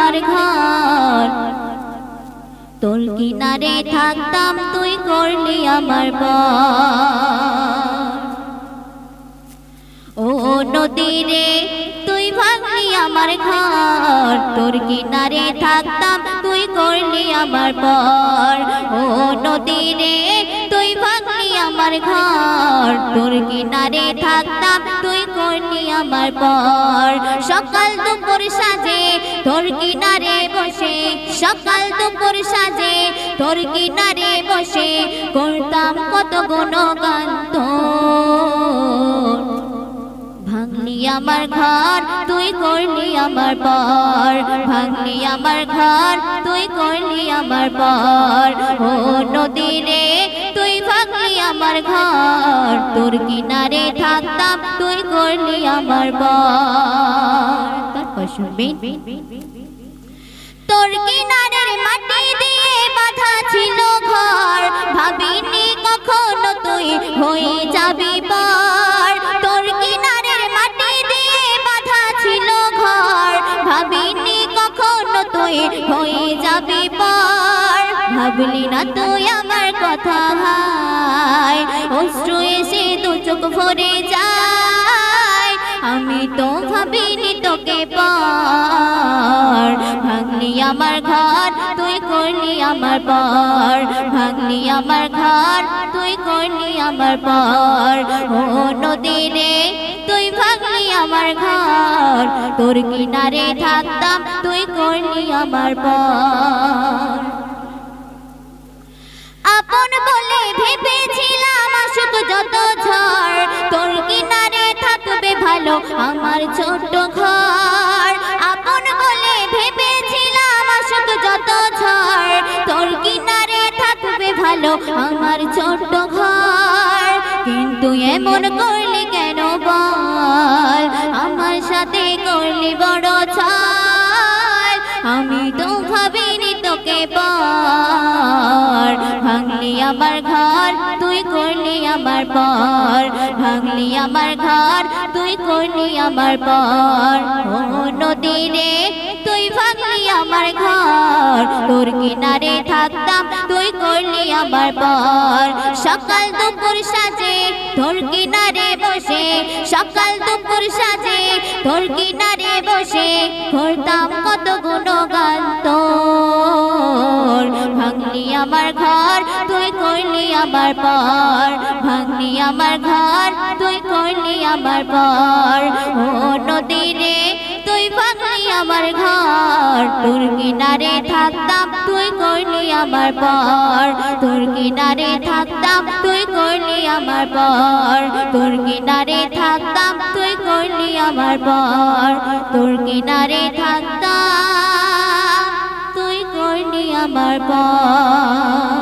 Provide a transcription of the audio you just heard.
আমার ঘর তোর কিনারে থাকতাম তুই করলি আমার পর ও নদী রে তুই ভাঙলি আমার ঘর তোর কিনারে থাকতাম তুই করলি আমার পর ও নদী রে তুই ভাঙলি আমার ঘর তোর কিনারে থাকতাম তুই করলি আমার পর সকাল দুপুর সাজে তোর কিনারে বসে সকাল দুপুর সাজে তোর কিনারে বসে করতাম কত গুণগান তোর ভাঙলি আমার ঘর তুই করলি আমার পর ভাঙলি আমার ঘর তুই করলি আমার পর ও নদী রে তুই ভাঙলি আমার ঘর তোর কিনারে থাকতাম তুই করলি আমার পর তারপর শুনবেন তোর কিনারের মাটি দিয়ে বাঁধা ছিল ঘর ভাবিনি কখনো তুই হয়ে যাবি পর তোর কিনারের মাটি দিয়ে বাঁধা ছিল ঘর ভাবিনি কখনো তুই হয়ে যাবি পর ভাবলি না তুই আমার কথা হায় অশ্রু এসে দু চোখ ভরে যায় আমি তো ভাবিনি তোকে পর ভাঙলি আমার ঘর তুই করলি আমার পর ভাঙলি আমার ঘর তুই করলি আমার পর ও নদী রে তুই ভাঙলি আমার ঘর তোর কিনারে থাকতাম তুই করলি আমার পর আপন বলে ভেবেছিলাম আসুক যত ঝড় তোর কিনারে থাকবে ভালো আমার ছোট্ট ঘর আপন বলে ভেবেছিলাম আসুক যত ঝড় তোর কিনারে থাকবে ভালো আমার ছোট্ট ঘর কিন্তু এমন করলি কেন বল আমার সাথে করলি বড় ছল আমি তো ভাবিনি তোকে পর ভাঙলি আমার ঘর তুই করলি আমার পর ভাঙলি আমার ঘর তুই করলি আমার পর ও নদী রে তুই ভাঙলি আমার ঘর তোর কিনারে থাকতাম তুই করলি আমার পর সকাল দুপুর সাজে তোর কিনারে বসে সকাল দুপুর সাজে তোর কিনারে বসে করতাম কত গুণগান তোর ভাঙলি আমার ঘর তুই করলি আমার পর ভাঙলি আমার ঘর তুই করলি আমার পর ও নদী রে তুই ভাঙলি আমার ঘর তোর কিনারে থাকতাম তুই করলি আমার পর তোর কিনারে থাকতাম তুই করলি আমার পর তোর কিনারে থাকতাম তুই করলি আমার পর তোর কিনারে থাকতাম তুই করলি আমার পর